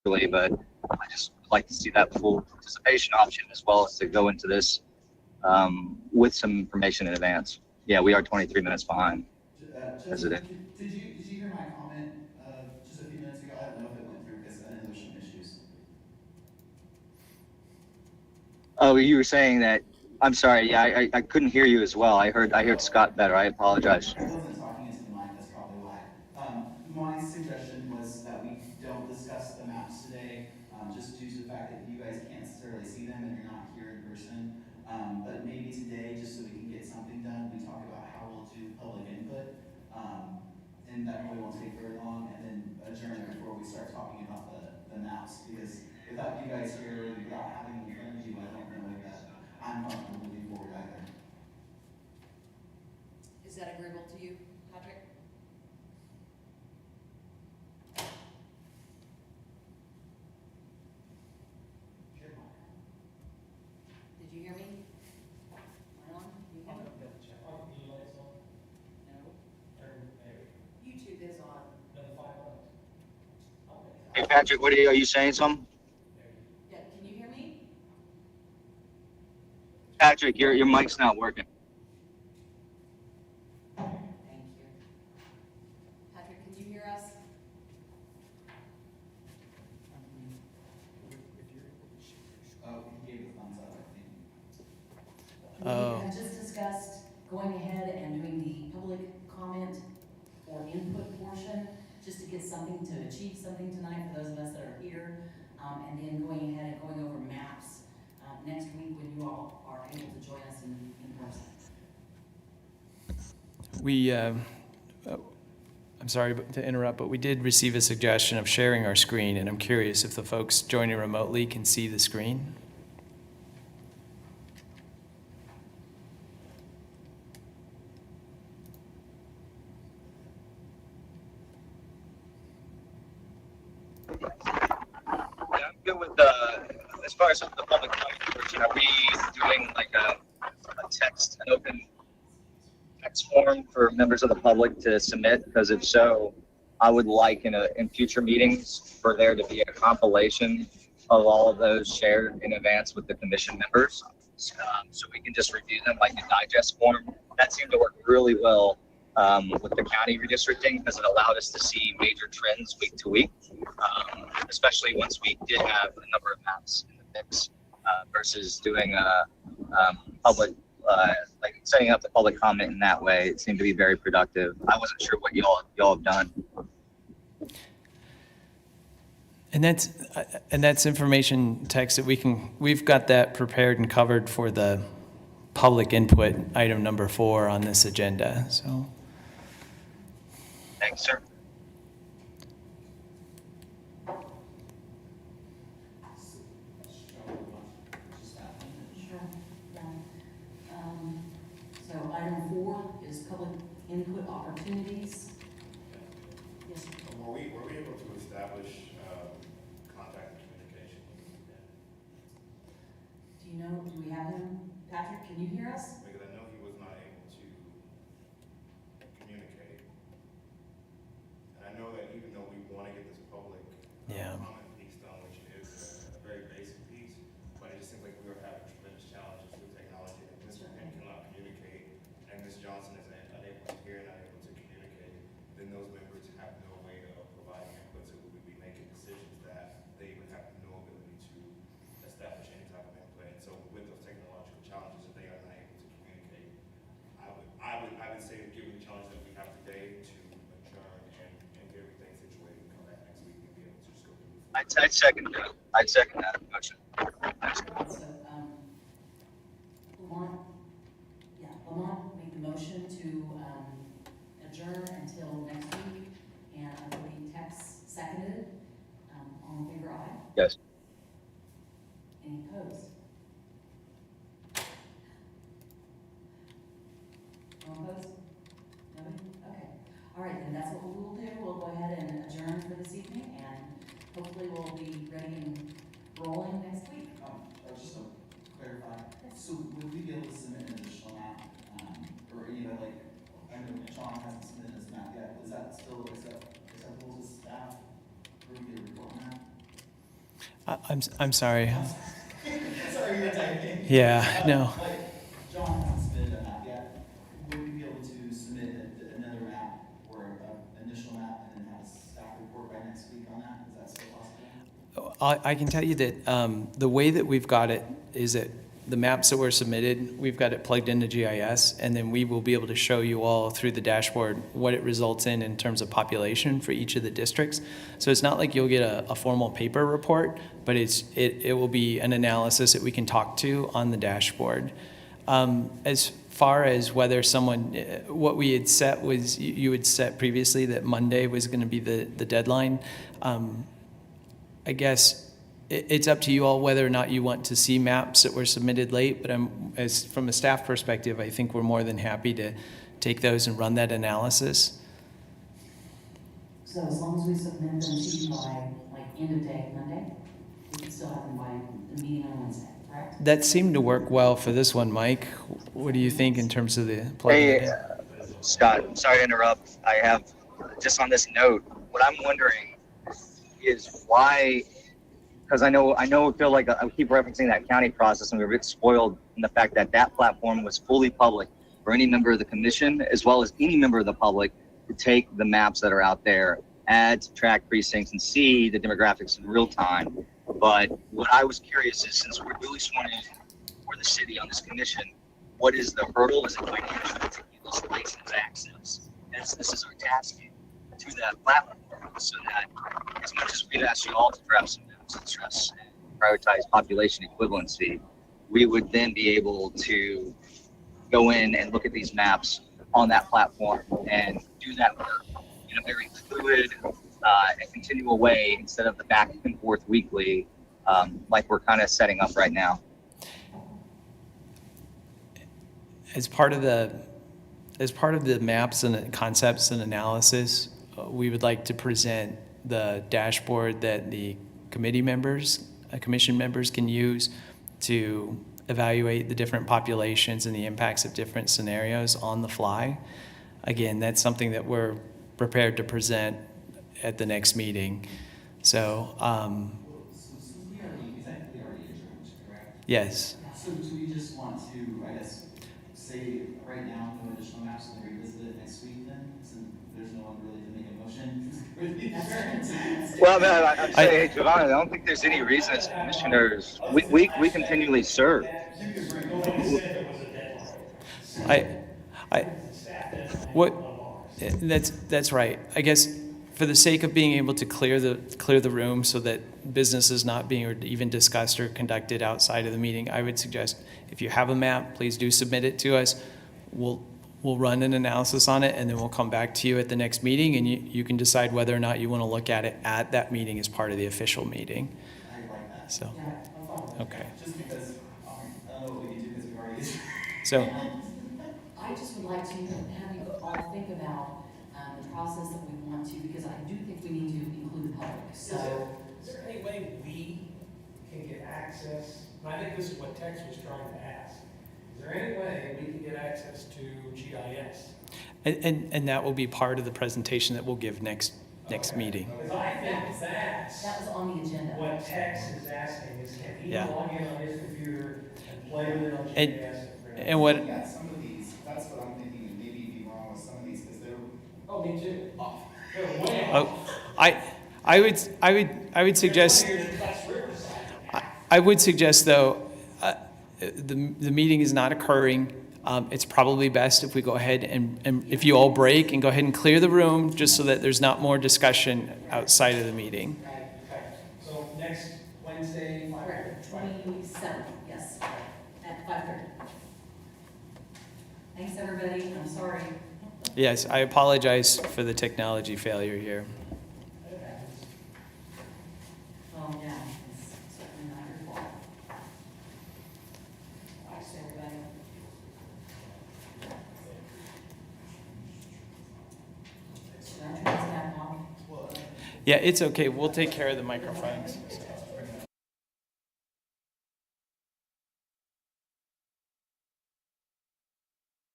virtually, but I just would like to see that full participation option as well as to go into this with some information in advance. Yeah, we are 23 minutes behind as Justin, it is. did you hear my comment just a few minutes ago? I don't know if it went through because I know there were some issues. Oh, you were saying that. I'm sorry. Yeah, I couldn't hear you as well. I heard Oh, Scott better. I apologize. I wasn't talking into the mic. That's probably why. My suggestion was that we don't discuss the maps today, just due to the fact that you guys can't necessarily see them and you're not here in person. But maybe today, just so we can get something done, we talk about how we'll do public input. Um, and that probably won't take very long, and then adjourn before we start talking about the maps. Because without you guys here and without having them in front of you, I don't know that I'm comfortable moving forward either. Is that agreeable to you, Patrick? Did you hear me? Am I on? Can you hear me? No. YouTube is on. Hey, Patrick, are you saying something? Yeah, can you hear me? Patrick, your mic's not working. Thank you. Patrick, can you hear us? Oh, he gave a thumbs up, I think. We have just discussed going ahead and doing the public comment or input portion, just to get something, to achieve something tonight for those of us that are here, and then going ahead and going over maps next week when you all are able to join us in person. I'm sorry to interrupt, but we did receive a suggestion of sharing our screen, and I'm curious if the folks joining remotely can see the screen. Yeah, I'm good with as far as the public comment portion. Are we doing like a text, an open text form for members of the public to submit? Because if so, I would like in future meetings for there to be a compilation of all of those shared in advance with the commission members, so we can just review them like a digest form. That seemed to work really well with the county redistricting because it allowed us to see major trends week to week, especially once we did have a number of maps in the mix versus doing a public, like setting up the public comment in that way. It seemed to be very productive. I wasn't sure what y'all have done. And that's information text that we've got that prepared and covered for the public input item number 4 on this agenda. So Thanks, sir. Sure. Yeah. So item 4 is public input opportunities. Yes, sir. Were we able to establish contact and communication? Do we have him? Patrick, can you hear us? Because I know he was not able to communicate. And I know that even though we want to get this public Yeah. comment piece done, which is a very basic piece, but it just seems like we were having tremendous challenges with technology. And Mr. Penn cannot communicate, and Ms. Johnson is unable to hear and unable to communicate, then those members have no way of providing input, so we would be making decisions that they would have no ability to establish any type of input. And so with those technological challenges, if they are not able to communicate, I would say, given the challenge that we have today, to adjourn and get everything situated and come back next week and be able to just go through. I'd second that. I'd second that motion. So, Lamont made the motion to adjourn until next week, and I believe Tex seconded. All in favor, aye. Yes. Any opposed? No opposed? Nobody? Okay. All right, then that's what we will do. We'll go ahead and adjourn for this evening, and hopefully we'll be ready and rolling next week. Just to clarify, so would we be able to submit an additional map? Or, like, I know Sean hasn't submitted his map yet, is that still acceptable to staff? Or we get a report on that? I'm sorry. Sorry, you're typing. Yeah, no. Like, John hasn't submitted a map yet. Would we be able to submit another map or an initial map and then have a staff report by next week on that? Is that still possible? I can tell you that the way that we've got it is that the maps that were submitted, we've got it plugged into GIS, and then we will be able to show you all through the dashboard what it results in terms of population for each of the districts. So it's not like you'll get a formal paper report, but it will be an analysis that we can talk to on the dashboard. As far as whether someone, what we had set was, you had set previously that Monday was going to be the deadline. I guess it's up to you all whether or not you want to see maps that were submitted late, but from a staff perspective, I think we're more than happy to take those and run that analysis. So as long as we submit them to you by, like, end of day Monday, we can still have them by the meeting on Wednesday, correct? That seemed to work well for this one, Mike. What do you think in terms of the plugging it Hey, in? Scott, sorry to interrupt. I have, just on this note, what I'm wondering is why, because I feel like I keep referencing that county process, and we were a bit spoiled in the fact that that platform was fully public for any member of the commission, as well as any member of the public, to take the maps that are out there, add, subtract precincts, and see the demographics in real time. But what I was curious is, since we're really sworn in for the city on this commission, what is the hurdle? Is it financial to give us license access? As this is our task to that platform, so that as much as we've asked you all to grab some notes and stress and prioritize population equivalency, we would then be able to go in and look at these maps on that platform and do that work in a very fluid and continual way instead of the back and forth weekly like we're kind of setting up right now. As part of the maps and concepts and analysis, we would like to present the dashboard that the commission members can use to evaluate the different populations and the impacts of different scenarios on the fly. Again, that's something that we're prepared to present at the next meeting. So, So we already adjourned, correct? yes. So do we just want to, I guess, say right now, no additional maps, and then revisit it next week then? Since there's no one really to make a motion for the adjournment. Well, I'm saying, hey, Giovanni, I don't think there's any reason as commissioners, we continually serve. Nobody said there was a deadline. Staff deadline. That's right. I guess for the sake of being able to clear the room so that business is not being even discussed or conducted outside of the meeting, I would suggest if you have a map, please do submit it to us. We'll run an analysis on it, and then we'll come back to you at the next meeting, and you can decide whether or not you want to look at it at that meeting as part of the official meeting. I like that. So, Yeah, I'm fine with that. okay. Just because, I don't know what we can do because we've already. So, I just would like to have you all think about the process that we want to, because I do think we need to include the public, so. Is there any way we can get access, and I think this is what Tex was trying to ask, is there any way we can get access to GIS? and that will be part of the presentation that we'll give next meeting. Because I think that's That was on the agenda. what Tex is asking, is can he Yeah. log in on his computer and play with it on And- GIS? And what, Yeah, some of these, that's what I'm thinking, and maybe be wrong with some of these, because they're Oh, me too. off. They're way off. I would suggest, Here's the Cuts Riverside. I would suggest though, the meeting is not occurring. It's probably best if we go ahead and if you all break and go ahead and clear the room, just so that there's not more discussion outside of the meeting. Okay, so next Wednesday, 5:30. Correct, 27th, yes, at 5:30. Thanks, everybody, I'm sorry. Yes, I apologize for the technology failure here. It happens. Oh, yeah, it's certainly not your fault. Thanks, everybody. Should I turn this back on? Yeah, it's okay. We'll take care of the microphones.